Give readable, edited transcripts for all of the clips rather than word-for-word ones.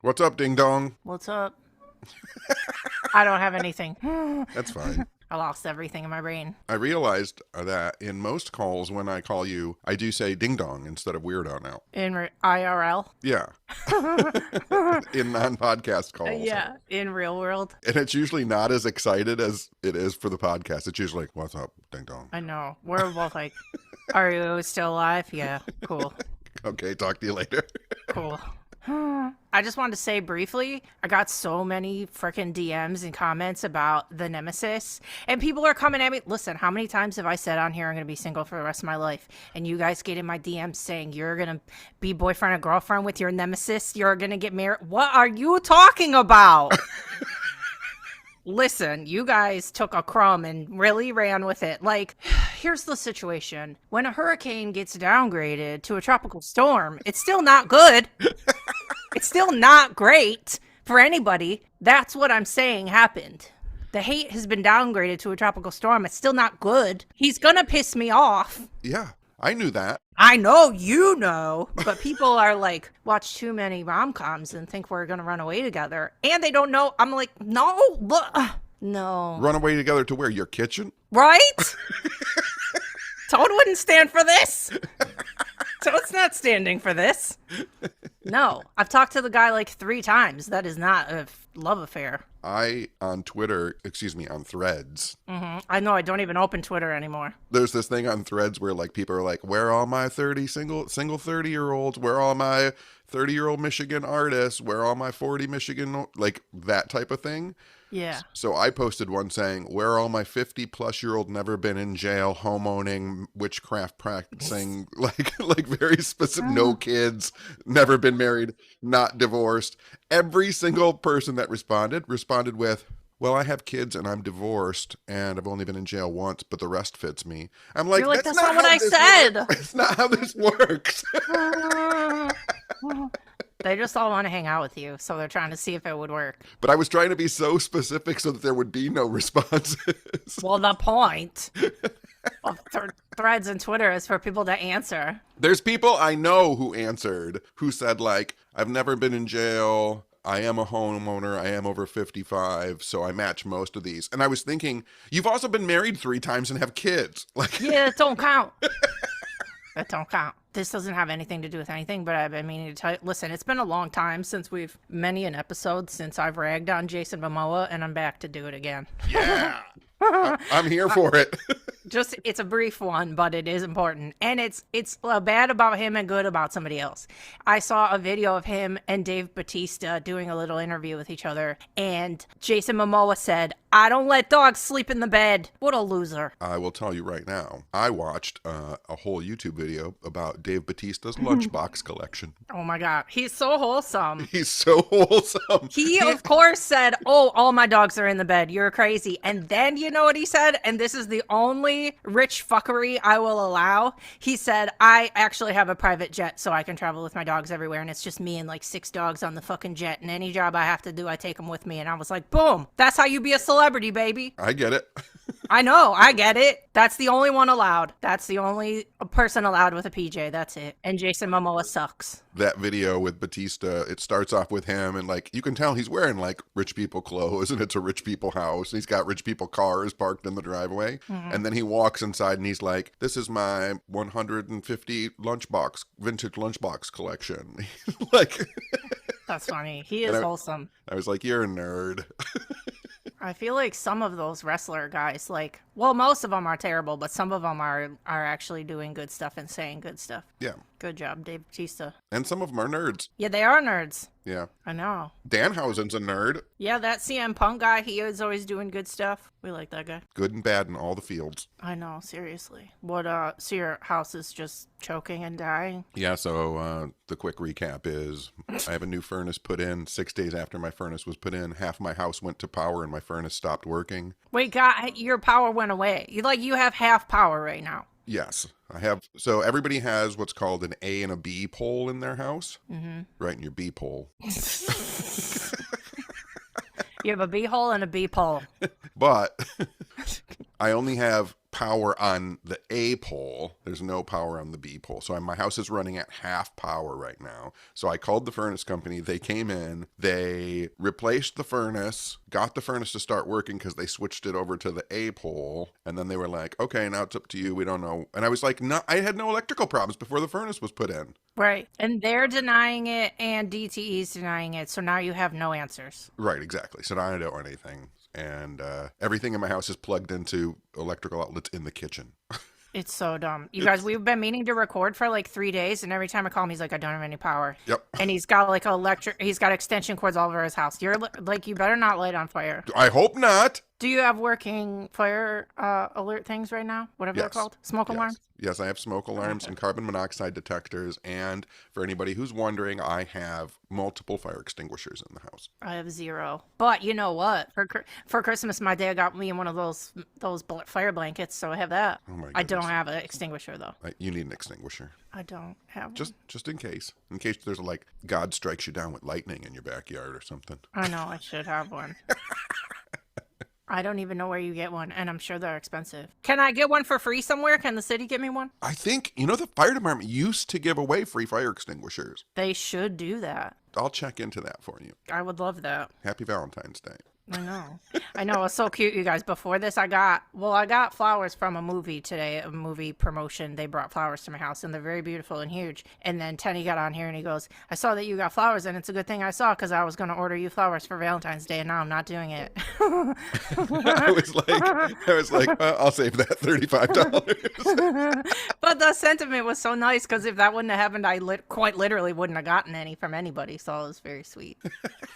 What's up, ding dong? What's up? I don't have anything. That's fine. I lost everything in my brain. I realized that in most calls when I call you, I do say ding dong instead of weirdo now. In IRL? Yeah. In non-podcast calls. Yeah, in real world. And it's usually not as excited as it is for the podcast. It's usually like, what's up, ding dong? I know. We're both like, are you still alive? Yeah, cool. Okay, talk to you later. Cool. I just wanted to say briefly, I got so many freaking DMs and comments about the nemesis, and people are coming at me. Listen, how many times have I said on here I'm going to be single for the rest of my life, and you guys get in my DMs saying you're going to be boyfriend or girlfriend with your nemesis, you're going to get married. What are you talking about? Listen, you guys took a crumb and really ran with it. Like, here's the situation. When a hurricane gets downgraded to a tropical storm, it's still not good. It's still not great for anybody. That's what I'm saying happened. The hate has been downgraded to a tropical storm. It's still not good. He's gonna piss me off. Yeah, I knew that. I know you know, but people are like, watch too many rom-coms and think we're gonna run away together. And they don't know. I'm like, no, look, no. Run away together to where? Your kitchen? Right? Toad wouldn't stand for this. Toad's not standing for this. No, I've talked to the guy like 3 times. That is not a love affair. On Threads. I know, I don't even open Twitter anymore. There's this thing on Threads where like people are like, where are all my 30 single 30-year-olds? Where are all my 30-year-old Michigan artists? Where are all my 40 Michigan, like that type of thing? Yeah. So I posted one saying, where are all my 50-plus-year-old never been in jail, home-owning, witchcraft practicing, like very specific, no kids, never been married, not divorced. Every single person that responded with, well, I have kids and I'm divorced and I've only been in jail once, but the rest fits me. I'm like, You're like, that's not what I said. It's not how this works. They just all want to hang out with you, so they're trying to see if it would work. But I was trying to be so specific so that there would be no responses. Well, the point of Threads and Twitter is for people to answer. There's people I know who answered, who said, like, I've never been in jail. I am a homeowner. I am over 55, so I match most of these. And I was thinking, you've also been married 3 times and have kids. Like, yeah, it don't count. That don't count. This doesn't have anything to do with anything, but I've been meaning to tell you. Listen, it's been a long time since many an episode since I've ragged on Jason Momoa, and I'm back to do it again. Yeah. I'm here for it. Just, it's a brief one, but it is important. And it's bad about him and good about somebody else. I saw a video of him and Dave Bautista doing a little interview with each other, and Jason Momoa said, I don't let dogs sleep in the bed. What a loser. I will tell you right now, I watched a whole YouTube video about Dave Bautista's lunchbox collection. Oh my God. He's so wholesome. He's so wholesome. He, of course, said, oh, all my dogs are in the bed. You're crazy. And then you know what he said? And this is the only rich fuckery I will allow. He said, I actually have a private jet so I can travel with my dogs everywhere. And it's just me and like 6 dogs on the fucking jet. And any job I have to do, I take them with me. And I was like, boom, that's how you be a celebrity, baby. I get it. I know, I get it. That's the only one allowed. That's the only person allowed with a PJ. That's it. And Jason Momoa sucks. That video with Bautista, it starts off with him and like you can tell he's wearing like rich people clothes and it's a rich people house. He's got rich people cars parked in the driveway. And then he walks inside and he's like, this is my 150 vintage lunchbox collection. Like that's funny. He is wholesome. I was like, you're a nerd. I feel like some of those wrestler guys, like, well, most of them are terrible, but some of them are actually doing good stuff and saying good stuff. Yeah. Good job, Dave Bautista. And some of them are nerds. Yeah, they are nerds. Yeah. I know. Danhausen's a nerd. Yeah, that CM Punk guy, he is always doing good stuff. We like that guy. Good and bad in all the fields. I know, seriously. What, so your house is just choking and dying? Yeah, so the quick recap is I have a new furnace put in. 6 days after my furnace was put in, half my house went to power and my furnace stopped working. Wait, God, your power went away. You have half power right now. Yes, I have. So everybody has what's called an A and a B pole in their house. Right in your B pole. You have a B hole and a B pole. But I only have power on the A pole. There's no power on the B pole. So my house is running at half power right now. So I called the furnace company. They came in, they replaced the furnace, got the furnace to start working because they switched it over to the A pole. And then they were like, okay, now it's up to you. We don't know. And I was like, no, I had no electrical problems before the furnace was put in. Right. And they're denying it and DTE's denying it. So now you have no answers. Right, exactly. So now I don't want anything. And everything in my house is plugged into electrical outlets in the kitchen. It's so dumb. You guys, we've been meaning to record for like 3 days, and every time I call him, he's like, I don't have any power. Yep. And he's got like he's got extension cords all over his house. You're like, you better not light on fire. I hope not. Do you have working fire alert things right now? Whatever they're called? Smoke alarms? Yes, I have smoke alarms and carbon monoxide detectors. And for anybody who's wondering, I have multiple fire extinguishers in the house. I have 0. But you know what? For Christmas, my dad got me one of those fire blankets, so I have that. Oh my goodness. I don't have an extinguisher, though. You need an extinguisher. I don't have one. Just in case. In case there's like God strikes you down with lightning in your backyard or something. I know, I should have one. I don't even know where you get one, and I'm sure they're expensive. Can I get one for free somewhere? Can the city give me one? I think, the fire department used to give away free fire extinguishers. They should do that. I'll check into that for you. I would love that. Happy Valentine's Day. I know. I know. It's so cute, you guys. Before this, I got flowers from a movie today, a movie promotion. They brought flowers to my house, and they're very beautiful and huge. And then Tenny got on here, and he goes, I saw that you got flowers, and it's a good thing I saw, because I was going to order you flowers for Valentine's Day, and now I'm not doing it. I was like, well, I'll save that $35. But the sentiment was so nice, because if that wouldn't have happened, I quite literally wouldn't have gotten any from anybody, so it was very sweet.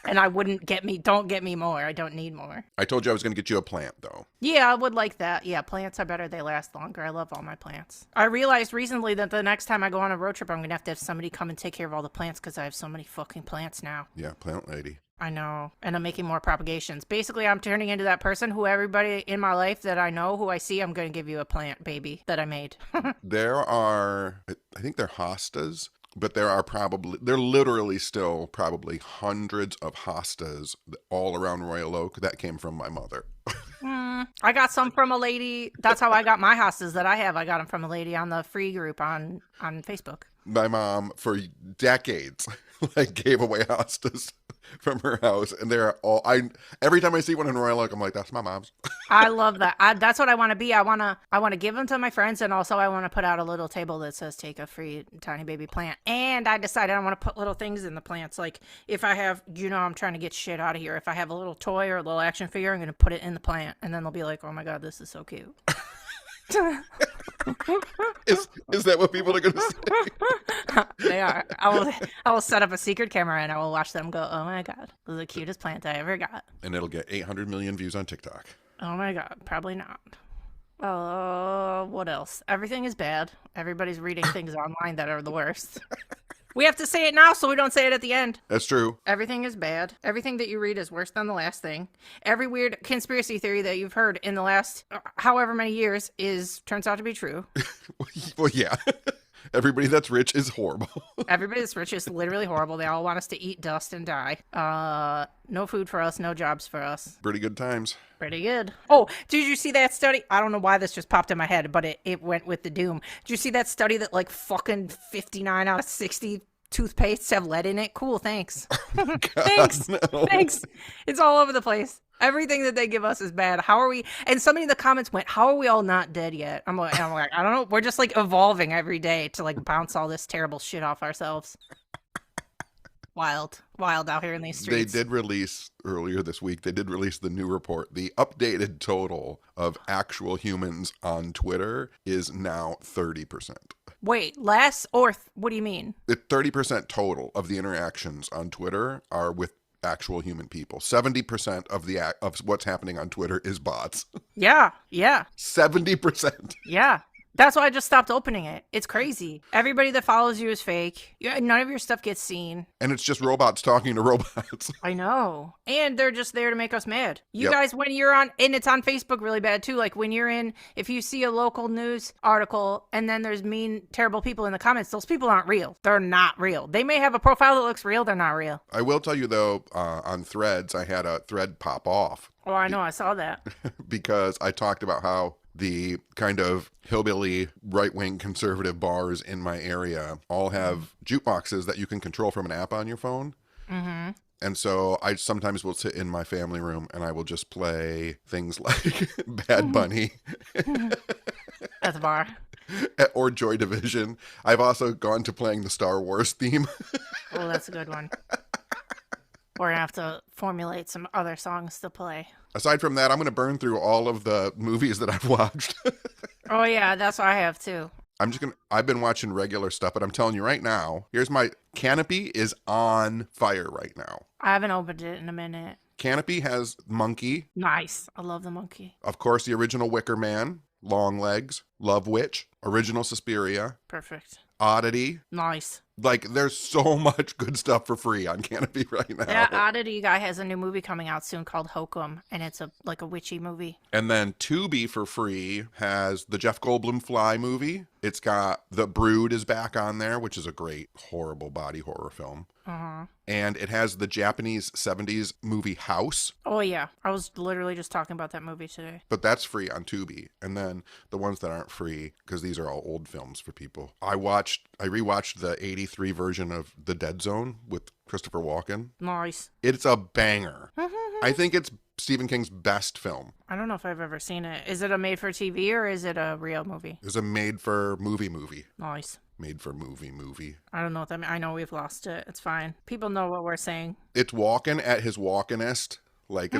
And I wouldn't don't get me more. I don't need more. I told you I was going to get you a plant, though. Yeah, I would like that. Yeah, plants are better. They last longer. I love all my plants. I realized recently that the next time I go on a road trip, I'm going to have somebody come and take care of all the plants, because I have so many fucking plants now. Yeah, plant lady. I know. And I'm making more propagations. Basically, I'm turning into that person who everybody in my life that I know, who I see, I'm going to give you a plant, baby, that I made. There are, I think they're hostas, but they're literally still probably hundreds of hostas all around Royal Oak that came from my mother. I got some from a lady. That's how I got my hostas that I have. I got them from a lady on the free group on Facebook. My mom, for decades, gave away hostas from her house, and they're all. Every time I see one in Royal Oak, I'm like, that's my mom's. I love that. That's what I want to be. I want to give them to my friends, and also I want to put out a little table that says "Take a free tiny baby plant." And I decided I want to put little things in the plants. Like if I have, I'm trying to get shit out of here. If I have a little toy or a little action figure, I'm going to put it in the plant, and then they'll be like, "Oh my god, this is so cute." Is that what people are going to say? They are. I will set up a secret camera and I will watch them go, oh my god, this is the cutest plant I ever got. And it'll get 800 million views on TikTok. Oh my god, probably not. What else? Everything is bad. Everybody's reading things online that are the worst. We have to say it now so we don't say it at the end. That's true. Everything is bad. Everything that you read is worse than the last thing. Every weird conspiracy theory that you've heard in the last however many years turns out to be true. Well, yeah. Everybody that's rich is horrible. Everybody that's rich is literally horrible. They all want us to eat dust and die. No food for us, no jobs for us. Pretty good times. Pretty good. Oh, did you see that study? I don't know why this just popped in my head, but it went with the doom. Did you see that study that fucking 59 out of 60 toothpastes have lead in it? Cool, thanks. God, Thanks. no. Thanks. It's all over the place. Everything that they give us is bad. How are we? And somebody in the comments went, how are we all not dead yet? I'm like, I don't know. We're just evolving every day to bounce all this terrible shit off ourselves. Wild out here in these streets. They did release earlier this week, the new report. The updated total of actual humans on Twitter is now 30%. Wait, less or what do you mean? 30% total of the interactions on Twitter are with actual human people. 70% of what's happening on Twitter is bots. Yeah. 70%. Yeah. That's why I just stopped opening it. It's crazy. Everybody that follows you is fake. None of your stuff gets seen. And it's just robots talking to robots. I know. And they're just there to make us mad. You Yep. guys, when you're on, and it's on Facebook really bad too, when you're in, if you see a local news article and then there's mean, terrible people in the comments, those people aren't real. They're not real. They may have a profile that looks real. They're not real. I will tell you though, on Threads, I had a thread pop off. Oh, I know. I saw that. Because I talked about how the kind of hillbilly right-wing conservative bars in my area all have jukeboxes that you can control from an app on your phone. Mm-hmm. And so I sometimes will sit in my family room and I will just play things like Bad Bunny At the bar. or Joy Division. I've also gone to playing the Star Wars theme. Oh, that's a good one. We're gonna have to formulate some other songs to play. Aside from that, I'm going to burn through all of the movies that I've watched. Oh yeah, that's what I have too. I've been watching regular stuff, but I'm telling you right now, here's my Kanopy is on fire right now. I haven't opened it in a minute. Kanopy has Monkey, Nice. I love the monkey. of course, the original Wicker Man, Long Legs, Love Witch, original Suspiria, Perfect. Oddity. Nice. Like, there's so much good stuff for free on Kanopy right now. That Oddity guy has a new movie coming out soon called Hokum, and it's a witchy movie. And then Tubi for free has the Jeff Goldblum Fly movie. It's got The Brood is back on there, which is a great, horrible body horror film. Uh-huh. And it has the Japanese 70s movie House, Oh yeah, I was literally just talking about that movie today. but that's free on Tubi. And then the ones that aren't free, because these are all old films for people. I rewatched the 83 version of The Dead Zone with Christopher Walken. Nice. It's a banger. I think it's Stephen King's best film. I don't know if I've ever seen it. Is it a made-for-TV or is it a real movie? It's a made-for-movie movie. Nice. Made-for-movie. I don't know what that means. I know we've lost it. It's fine. People know what we're saying. It's Walken at his Walkenest. Like,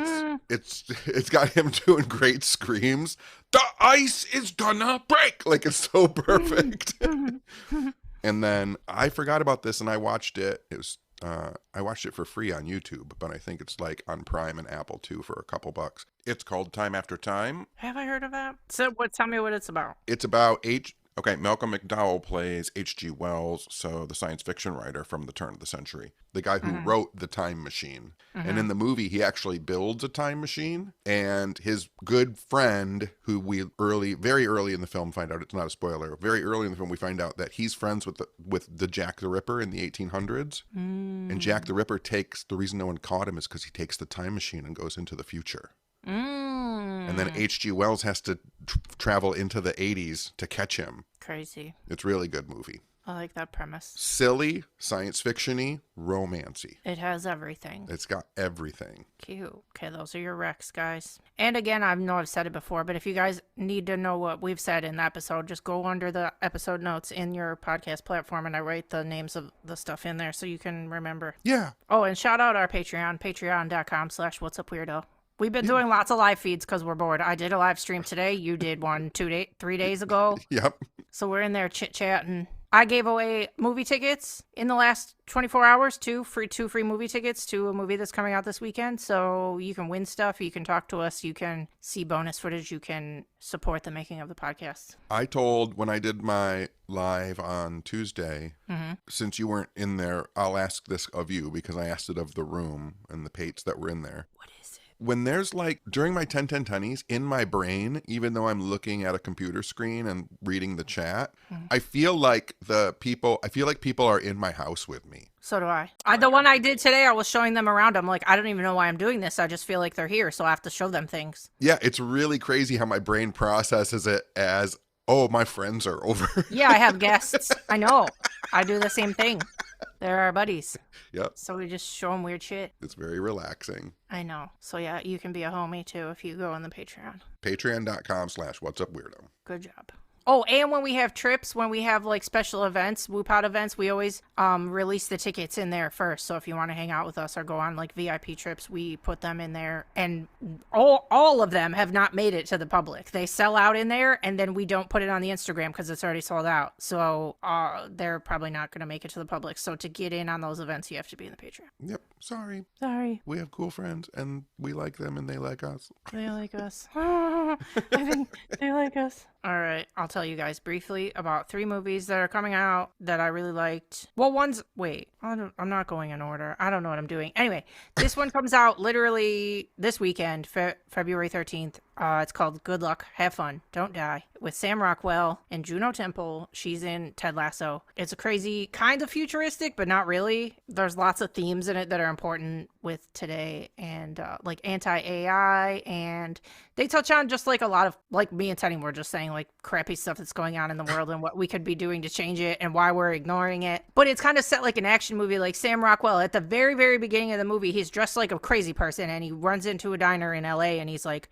it's got him doing great screams. The ice is gonna break. Like, it's so perfect. And then I forgot about this and I watched it. I watched it for free on YouTube, but I think it's like on Prime and Apple too for a couple bucks. It's called Time After Time. Have I heard of that? So, tell me what it's about. It's about Malcolm McDowell plays H.G. Wells, so the science fiction writer from the turn of the century, the guy who wrote The Time Machine. And in the movie, he actually builds a time machine, and his good friend, who very early in the film find out, it's not a spoiler, very early in the film we find out that he's friends with the Jack the Ripper in the 1800s. And Jack the Ripper the reason no one caught him is because he takes the time machine and goes into the future. And then H.G. Wells has to travel into the 80s to catch him. Crazy. It's a really good movie. I like that premise. Silly, science fiction-y, romancy. It has everything. It's got everything. Cute. Okay, those are your recs, guys. And again, I know I've said it before, but if you guys need to know what we've said in the episode, just go under the episode notes in your podcast platform, and I write the names of the stuff in there so you can remember. Yeah. Oh, and shout out our Patreon, patreon.com/whatsupweirdo. We've been doing lots of live feeds because we're bored. I did a live stream today. You did one 3 days ago. Yep. So we're in there chit-chatting. I gave away movie tickets in the last 24 hours, two free movie tickets to a movie that's coming out this weekend. So you can win stuff, you can talk to us, you can see bonus footage, you can support the making of the podcast. I told when I did my live on Tuesday, since you weren't in there, I'll ask this of you because I asked it of the room and the pates that were in there. What is it? When there's during my 10-10-10s, in my brain, even though I'm looking at a computer screen and reading the chat, I feel like people are in my house with me. So do I. The one I did today, I was showing them around. I'm like, I don't even know why I'm doing this. I just feel like they're here, so I have to show them things. Yeah, it's really crazy how my brain processes it as, oh, my friends are over. Yeah, I have guests. I know. I do the same thing. They're our buddies. Yep. So we just show them weird shit. It's very relaxing. I know. So yeah, you can be a homie too if you go on the Patreon. Patreon.com/whatsupweirdo. Good job. Oh, and when we have trips, when we have special events, WooPod events, we always release the tickets in there first. So if you want to hang out with us or go on VIP trips, we put them in there. And all of them have not made it to the public. They sell out in there, and then we don't put it on the Instagram because it's already sold out. So they're probably not going to make it to the public. So to get in on those events, you have to be in the Patreon. Yep. Sorry. We have cool friends, and we like them, and they like us. They like us. I think they like us. All right, I'll tell you guys briefly about 3 movies that are coming out that I really liked. Well, I'm not going in order. I don't know what I'm doing. Anyway, this one comes out literally this weekend, February 13th. It's called Good Luck, Have Fun, Don't Die, with Sam Rockwell and Juno Temple. She's in Ted Lasso. It's a crazy, kind of futuristic, but not really. There's lots of themes in it that are important with today, and like anti-AI, and they touch on just like a lot of, like me and Teddy were just saying, like crappy stuff that's going on in the world and what we could be doing to change it and why we're ignoring it. But it's kind of set like an action movie. Like Sam Rockwell, at the very, very beginning of the movie, he's dressed like a crazy person, and he runs into a diner in LA, and he's like,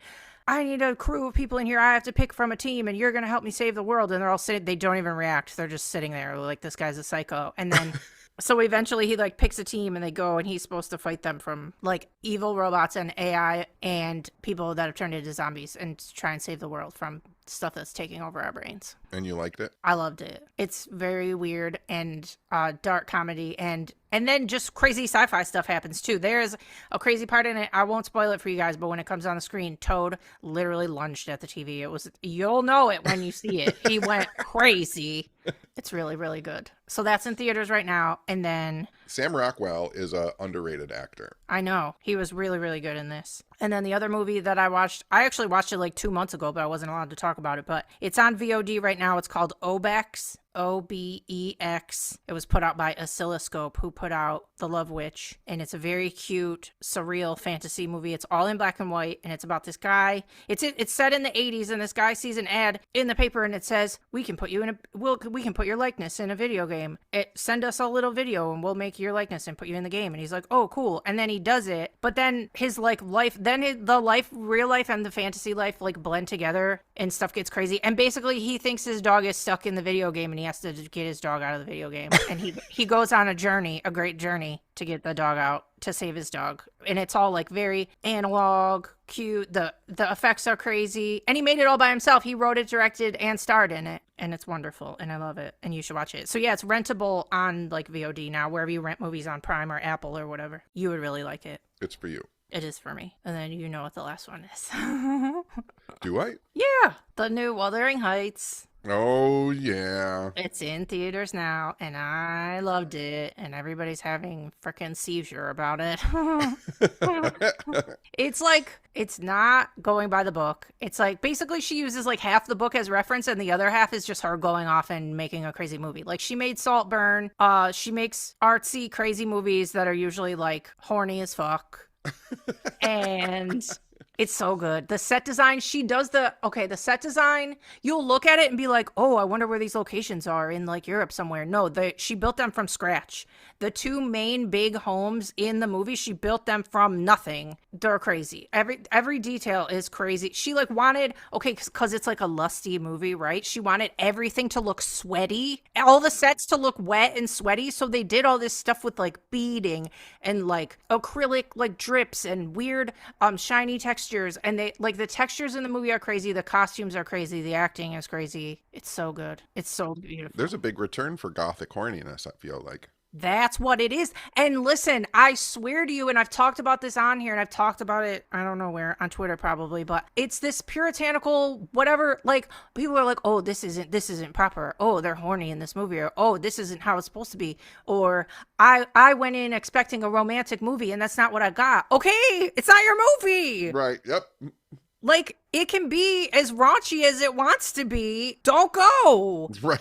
I need a crew of people in here. I have to pick from a team, and you're going to help me save the world. And they're all sitting, they don't even react. They're just sitting there like, this guy's a psycho. And then so eventually he like picks a team, and they go, and he's supposed to fight them from like evil robots and AI and people that have turned into zombies, and try and save the world from stuff that's taking over our brains. And you liked it? I loved it. It's very weird and dark comedy, and then just crazy sci-fi stuff happens too. There's a crazy part in it. I won't spoil it for you guys, but when it comes on the screen, Toad literally lunged at the TV. You'll know it when you see it. He went crazy. It's really, really good. So that's in theaters right now. And then Sam Rockwell is a underrated actor. I know. He was really, really good in this. And then the other movie that I actually watched it like 2 months ago, but I wasn't allowed to talk about it. But it's on VOD right now. It's called Obex. Obex. It was put out by Oscilloscope, who put out The Love Witch, and it's a very cute, surreal fantasy movie. It's all in black and white, and it's about this guy. It's set in the 80s, and this guy sees an ad in the paper, and it says, we can put your likeness in a video game. Send us a little video, and we'll make your likeness and put you in the game. And he's like, oh, cool. And then he does it, but then his like life, real life and the fantasy life like blend together, and stuff gets crazy. And basically, he thinks his dog is stuck in the video game, and he has to get his dog out of the video game. And he goes on a great journey to get the dog out, to save his dog. And it's all like very analog, cute. The effects are crazy. And he made it all by himself. He wrote it, directed, and starred in it. And it's wonderful. And I love it. And you should watch it. So yeah, it's rentable on like VOD now, wherever you rent movies, on Prime or Apple or whatever. You would really like it. It's for you. It is for me. And then you know what the last one is. Do I? Yeah. The new Wuthering Heights. Oh, yeah. It's in theaters now, and I loved it, and everybody's having freaking seizure about it. It's like, it's not going by the book. It's like, basically she uses like half the book as reference, and the other half is just her going off and making a crazy movie. Like, she made Saltburn. She makes artsy, crazy movies that are usually like horny as fuck. And it's so good. The set design, the set design, you'll look at it and be like, oh, I wonder where these locations are in like Europe somewhere. No, she built them from scratch. The 2 main big homes in the movie, she built them from nothing. They're crazy. Every detail is crazy. She like wanted, because it's like a lusty movie, right? She wanted everything to look sweaty, all the sets to look wet and sweaty. So they did all this stuff with like beading and like acrylic like drips and weird shiny textures. And they like, the textures in the movie are crazy. The costumes are crazy. The acting is crazy. It's so good. It's so beautiful. There's a big return for gothic horniness, I feel like. That's what it is. And listen, I swear to you, and I've talked about this on here, and I've talked about it, I don't know where, on Twitter probably, but it's this puritanical, whatever, like, people are like, oh, this isn't proper. Oh, they're horny in this movie. Or, oh, this isn't how it's supposed to be. Or, I went in expecting a romantic movie, and that's not what I got. Okay, it's not your movie. Right, yep. Like, it can be as raunchy as it wants to be. Don't go. Right.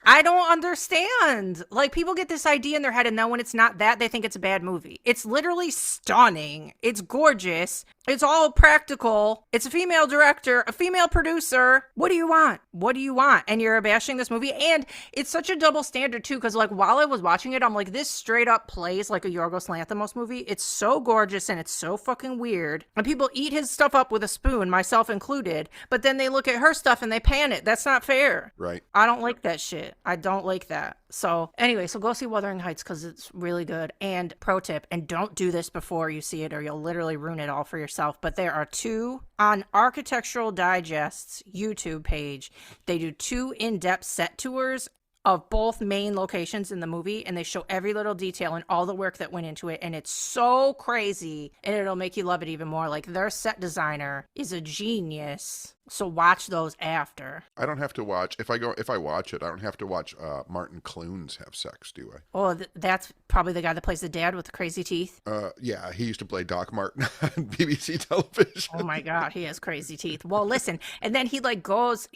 I don't understand. Like, people get this idea in their head, and then when it's not that, they think it's a bad movie. It's literally stunning. It's gorgeous. It's all practical. It's a female director, a female producer. What do you want? What do you want? And you're bashing this movie. And it's such a double standard, too, because, like, while I was watching it, I'm like, this straight up plays like a Yorgos Lanthimos movie. It's so gorgeous, and it's so fucking weird. And people eat his stuff up with a spoon, myself included. But then they look at her stuff, and they pan it. That's not fair. Right. I don't like that shit. I don't like that. So anyway, so go see Wuthering Heights because it's really good. And pro tip, and don't do this before you see it or you'll literally ruin it all for yourself. But there are 2 on Architectural Digest's YouTube page. They do 2 in-depth set tours of both main locations in the movie, and they show every little detail and all the work that went into it, and it's so crazy, and it'll make you love it even more. Like, their set designer is a genius. So watch those after. I don't have to watch if I watch it. I don't have to watch Martin Clunes have sex, do I? Oh, that's probably the guy that plays the dad with the crazy teeth. Yeah, he used to play Doc Martin on BBC television. Oh my God, he has crazy teeth. Well, listen, and then he like goes.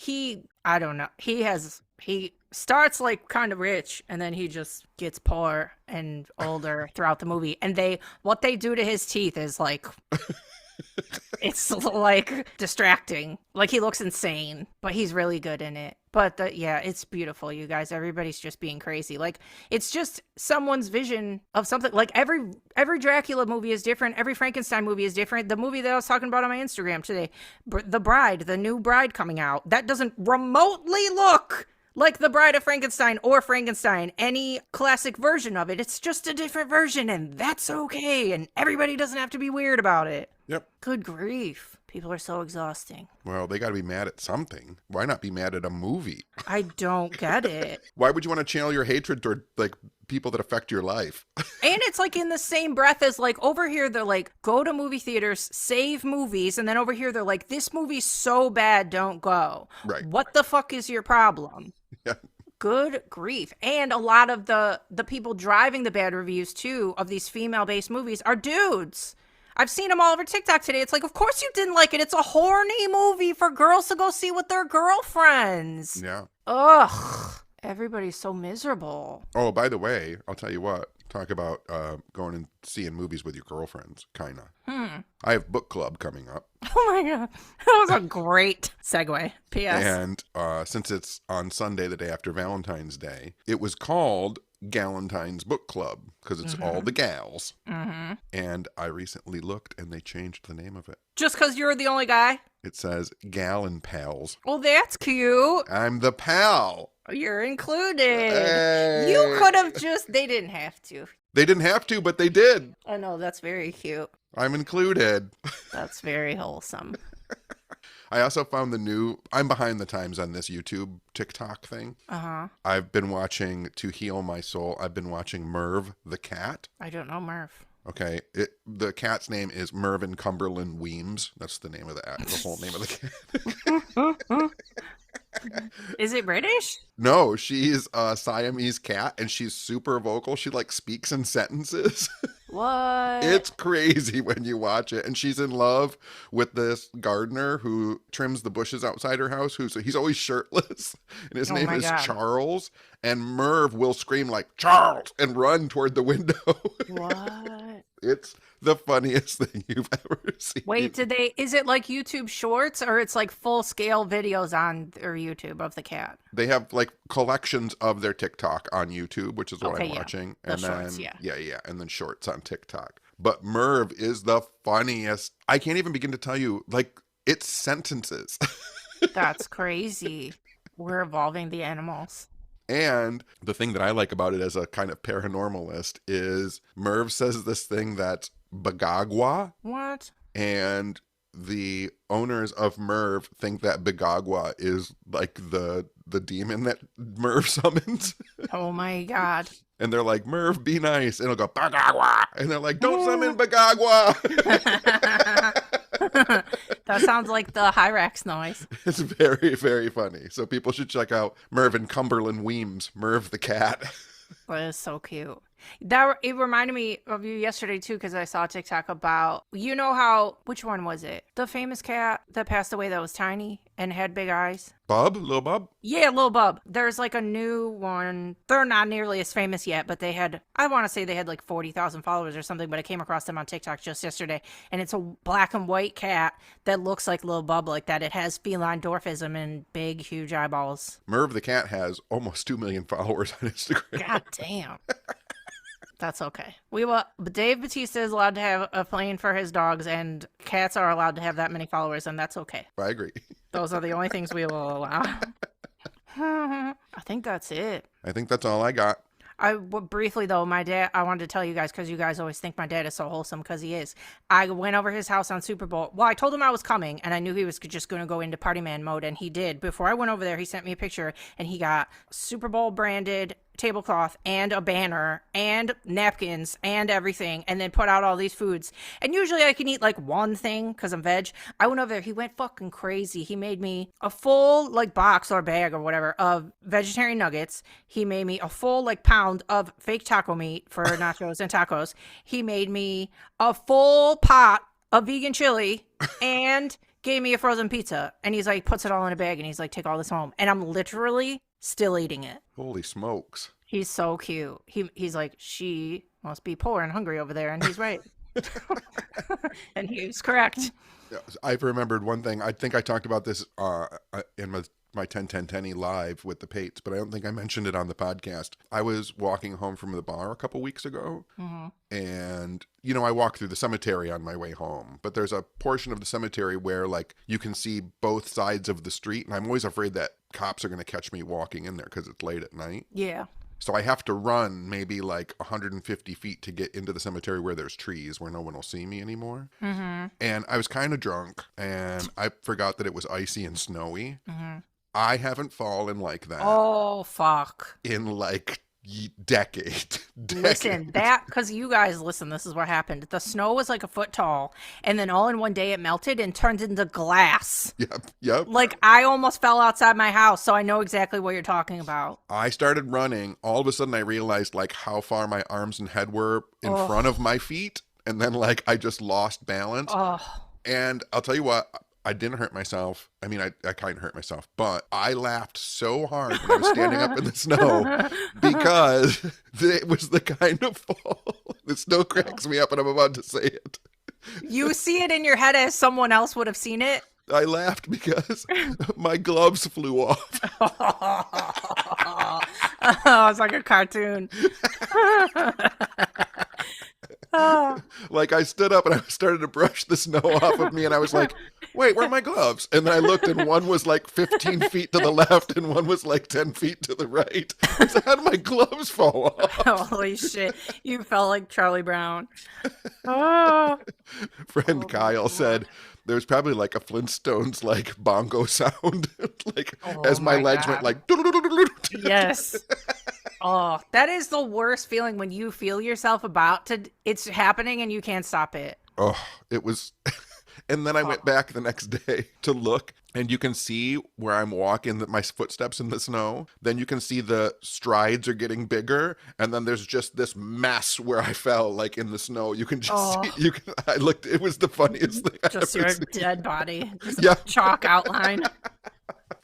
I don't know. He starts like kind of rich, and then he just gets poor and older throughout the movie. And what they do to his teeth is like. It's like distracting. Like, he looks insane, but he's really good in it. But yeah, it's beautiful, you guys. Everybody's just being crazy. Like, it's just someone's vision of something. Like, every Dracula movie is different. Every Frankenstein movie is different. The movie that I was talking about on my Instagram today, the new Bride coming out, that doesn't remotely look like The Bride of Frankenstein or Frankenstein, any classic version of it. It's just a different version, and that's okay. And everybody doesn't have to be weird about it. Yep. Good grief. People are so exhausting. Well, they got to be mad at something. Why not be mad at a movie? I don't get it. Why would you want to channel your hatred toward, like, people that affect your life? And it's like in the same breath as, like, over here they're like, go to movie theaters, save movies, and then over here they're like, this movie's so bad, don't go. Right. What the fuck is your problem? Yeah. Good grief. And a lot of the people driving the bad reviews, too, of these female-based movies are dudes. I've seen them all over TikTok today. It's like, of course you didn't like it. It's a horny movie for girls to go see with their girlfriends. Yeah. Ugh. Everybody's so miserable. Oh, by the way, I'll tell you what. Talk about going and seeing movies with your girlfriends, kind of. I have book club coming up. Oh my God. That was a great segue. P.S. And since it's on Sunday, the day after Valentine's Day, it was called Galentine's Book Club because it's all the gals. Mm-hmm. And I recently looked and they changed the name of it. Just because you're the only guy? It says Gal and Pals. Well, that's cute. I'm the pal. You're included. Hey. You could have they didn't have to. They didn't have to, but they did. I know, that's very cute. I'm included. That's very wholesome. I also found I'm behind the times on this YouTube TikTok thing. Uh-huh. I've been watching, to heal my soul, I've been watching Merv the cat. I don't know Merv. Okay. The cat's name is Mervyn Cumberland Weems. That's the name of the whole name of the cat. Is it British? No, she's a Siamese cat and she's super vocal. She like speaks in sentences. What? It's crazy when you watch it. And she's in love with this gardener who trims the bushes outside her house. He's always shirtless. And his name is Charles. And Merv will scream like, Charles, and run toward the window. What? It's the funniest thing you've ever seen. Wait, is it like YouTube shorts or it's like full scale videos on their YouTube of the cat? They have like collections of their TikTok on YouTube, which is what I'm watching. And shorts, then, and then shorts on TikTok. But Merv is the funniest. I can't even begin to tell you, like, it's sentences. That's crazy. We're evolving the animals. And the thing that I like about it as a kind of paranormalist is Merv says this thing that's Bagagwa. What? And the owners of Merv think that Bagagwa is like the demon that Merv summons. Oh my God. And they're like, Merv, be nice. And it'll go, Bagagwa. And they're like, don't summon Bagagwa. That sounds like the Hyrax noise. It's very, very funny. So people should check out Mervyn Cumberland Weems, Merv the cat. That is so cute. It reminded me of you yesterday too, because I saw a TikTok about, which one was it? The famous cat that passed away that was tiny and had big eyes. Lil Bub? Yeah, Lil Bub. There's like a new one. They're not nearly as famous yet, but I want to say they had like 40,000 followers or something, but I came across them on TikTok just yesterday. And it's a black and white cat that looks like Lil Bub like that. It has feline dwarfism and big, huge eyeballs. Merv the cat has almost 2 million followers on Instagram. God damn. That's okay. Dave Bautista is allowed to have a plane for his dogs, and cats are allowed to have that many followers, and that's okay. I agree. Those are the only things we will allow. I think that's it. I think that's all I got. Briefly though, my dad, I wanted to tell you guys, because you guys always think my dad is so wholesome, because he is. I went over his house on Super Bowl. Well, I told him I was coming, and I knew he was just going to go into party man mode, and he did. Before I went over there, he sent me a picture, and he got Super Bowl branded tablecloth and a banner and napkins and everything, and then put out all these foods. And usually I can eat like one thing because I'm veg. I went over there, he went fucking crazy. He made me a full like box or bag or whatever of vegetarian nuggets. He made me a full like pound of fake taco meat for nachos and tacos. He made me a full pot of vegan chili and gave me a frozen pizza. And he's like, puts it all in a bag, and he's like, take all this home. And I'm literally still eating it. Holy smokes. He's so cute. He's like, she must be poor and hungry over there, and he's right. And he's correct. I've remembered one thing. I think I talked about this in my 10-10-10 live with the Pates, but I don't think I mentioned it on the podcast. I was walking home from the bar a couple weeks ago, and I walk through the cemetery on my way home, but there's a portion of the cemetery where like you can see both sides of the street, and I'm always afraid that cops are going to catch me walking in there because it's late at night. Yeah. So I have to run maybe like 150 feet to get into the cemetery where there's trees where no one will see me anymore. And I was kind of drunk, and I forgot that it was icy and snowy. I haven't fallen like that. Oh, fuck. In like decade. Listen, because you guys, this is what happened. The snow was like a foot tall, and then all in one day it melted and turned into glass. Yep. Like I almost fell outside my house, so I know exactly what you're talking about. I started running. All of a sudden I realized like how far my arms and head were in front of my feet, and then like I just lost balance. And I'll tell you what, I didn't hurt myself. I mean, I kind of hurt myself, but I laughed so hard when I was standing up in the snow because it was the kind of fall. The snow cracks me up, and I'm about to say it. You see it in your head as someone else would have seen it? I laughed because my gloves flew off. Oh, it's like a cartoon. Like I stood up and I started to brush the snow off of me, and I was like, wait, where are my gloves? And then I looked, and one was like 15 feet to the left and one was like 10 feet to the right. I said, how did my gloves fall off? Holy shit. You felt like Charlie Brown. Oh. Friend Kyle said there's probably like a Flintstones like bongo sound like as my legs went like yes. Oh, that is the worst feeling when you feel yourself it's happening and you can't stop it. Oh, it was. And then I went back the next day to look, and you can see where I'm walking, my footsteps in the snow. Then you can see the strides are getting bigger, and then there's just this mess where I fell, like in the snow. You can just see. I looked. It was the funniest thing. Just your dead body, just a chalk outline.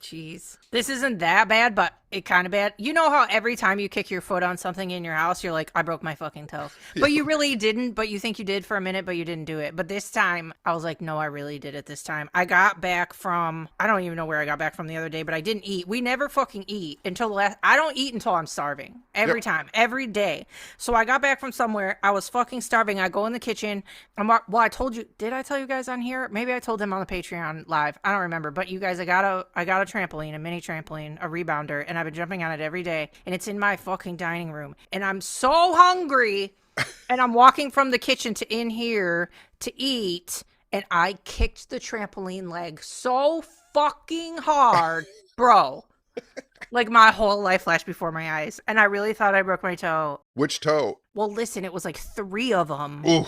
Jeez, this isn't that bad, but it kind of bad. You know how every time you kick your foot on something in your house, you're like, I broke my fucking toe. But you really didn't, but you think you did for a minute, but you didn't do it. But this time, I was like, no, I really did it this time. I got back from, I don't even know where I got back from the other day, but I didn't eat. We never fucking eat until I don't eat until I'm starving. Every time, every day. So I got back from somewhere. I was fucking starving. I go in the kitchen. I told you, did I tell you guys on here? Maybe I told them on the Patreon live. I don't remember. But you guys, I got a trampoline, a mini trampoline, a rebounder, and I've been jumping on it every day, and it's in my fucking dining room, and I'm so hungry, and I'm walking from the kitchen to in here to eat, and I kicked the trampoline leg so fucking hard, bro. Like my whole life flashed before my eyes, and I really thought I broke my toe. Which toe? Well, listen, it was like 3 of them. Ooh.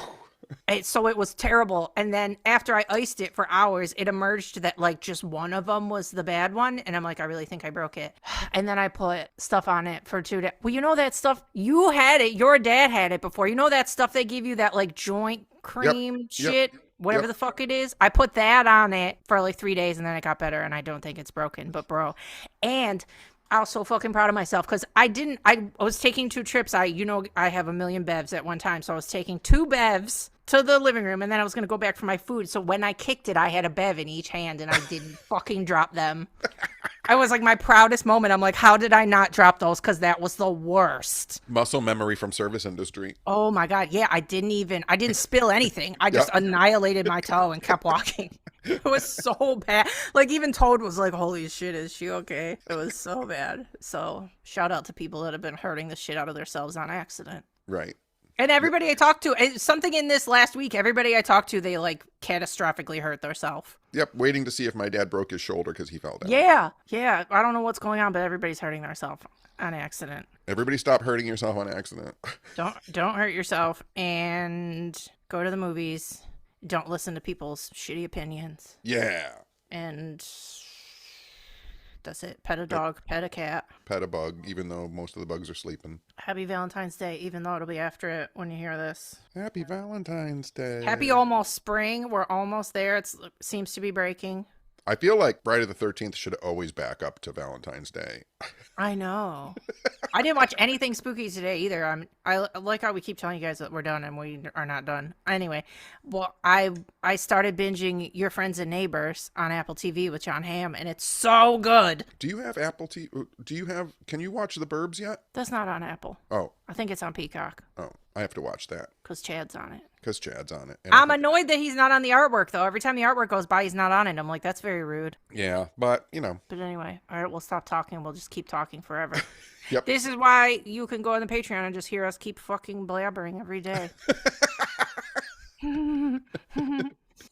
So it was terrible. And then after I iced it for hours, it emerged that like just one of them was the bad one. And I'm like, I really think I broke it. And then I put stuff on it for 2 days. Well, you know that stuff, you had it, your dad had it before. You know that stuff they give you, that like joint cream shit, whatever the fuck it is? I put that on it for like 3 days, and then it got better, and I don't think it's broken, but bro. And I was so fucking proud of myself because I was taking 2 trips. I have a million bevs at one time. So I was taking 2 bevs to the living room, and then I was going to go back for my food. So when I kicked it, I had a bev in each hand, and I didn't fucking drop them. I was like my proudest moment. I'm like, how did I not drop those? Because that was the worst. Muscle memory from service industry. Oh my God. Yeah, I didn't spill anything. I just annihilated my toe and kept walking. It was so bad. Like, even Toad was like, holy shit, is she okay? It was so bad. So, shout out to people that have been hurting the shit out of themselves on accident. Right. And everybody I talked to, something in this last week, everybody I talked to, they like catastrophically hurt themselves. Yep, waiting to see if my dad broke his shoulder because he fell down. Yeah. I don't know what's going on, but everybody's hurting themselves on accident. Everybody stop hurting yourself on accident. Don't hurt yourself, and go to the movies. Don't listen to people's shitty opinions. Yeah. And that's it. Pet a dog, pet a cat. Pet a bug, even though most of the bugs are sleeping. Happy Valentine's Day, even though it'll be after it when you hear this. Happy Valentine's Day. Happy almost spring. We're almost there. It seems to be breaking. I feel like Friday the 13th should always back up to Valentine's Day. I know. I didn't watch anything spooky today either. I like how we keep telling you guys that we're done and we are not done. Anyway, well, I started binging Your Friends and Neighbors on Apple TV with John Hamm, and it's so good. Do you have Apple TV? Can you watch The Burbs yet? That's not on Apple. Oh. I think it's on Peacock. Oh, I have to watch that. Because Chad's on it. And I'm annoyed that he's not on the artwork, though. Every time the artwork goes by, he's not on it. I'm like, that's very rude. Yeah, but, But anyway, all right, we'll stop talking. We'll just keep talking forever. Yep. This is why you can go on the Patreon and just hear us keep fucking blabbering every day.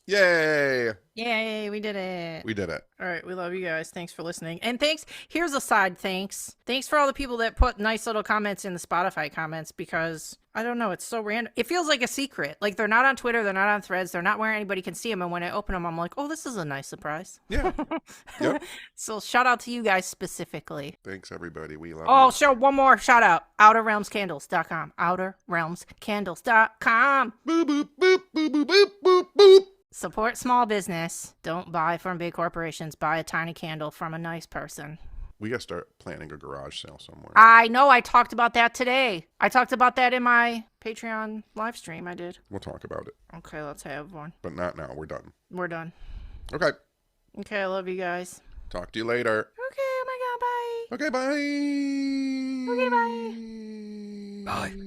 Yay! Yay, we did it. We did it. All right, we love you guys. Thanks for listening. And here's a side thanks. Thanks for all the people that put nice little comments in the Spotify comments, because I don't know, it's so random. It feels like a secret. Like, they're not on Twitter, they're not on Threads, they're not where anybody can see them. And when I open them, I'm like, oh, this is a nice surprise. Yeah. Yep. So shout out to you guys specifically. Thanks, everybody. We love Oh, you. show one more shout out. OuterRealmsCandles.com. OuterRealmsCandles.com. Boop, boop, boop, boop, boop, boop, boop, boop. Support small business. Don't buy from big corporations. Buy a tiny candle from a nice person. We got to start planning a garage sale somewhere. I know. I talked about that today. I talked about that in my Patreon live stream. I did. We'll talk about it. Okay, let's have one. But not now. We're done. We're done. Okay. Okay, I love you guys. Talk to you later. Okay, oh my god, bye. Okay, bye. Okay, bye. Bye.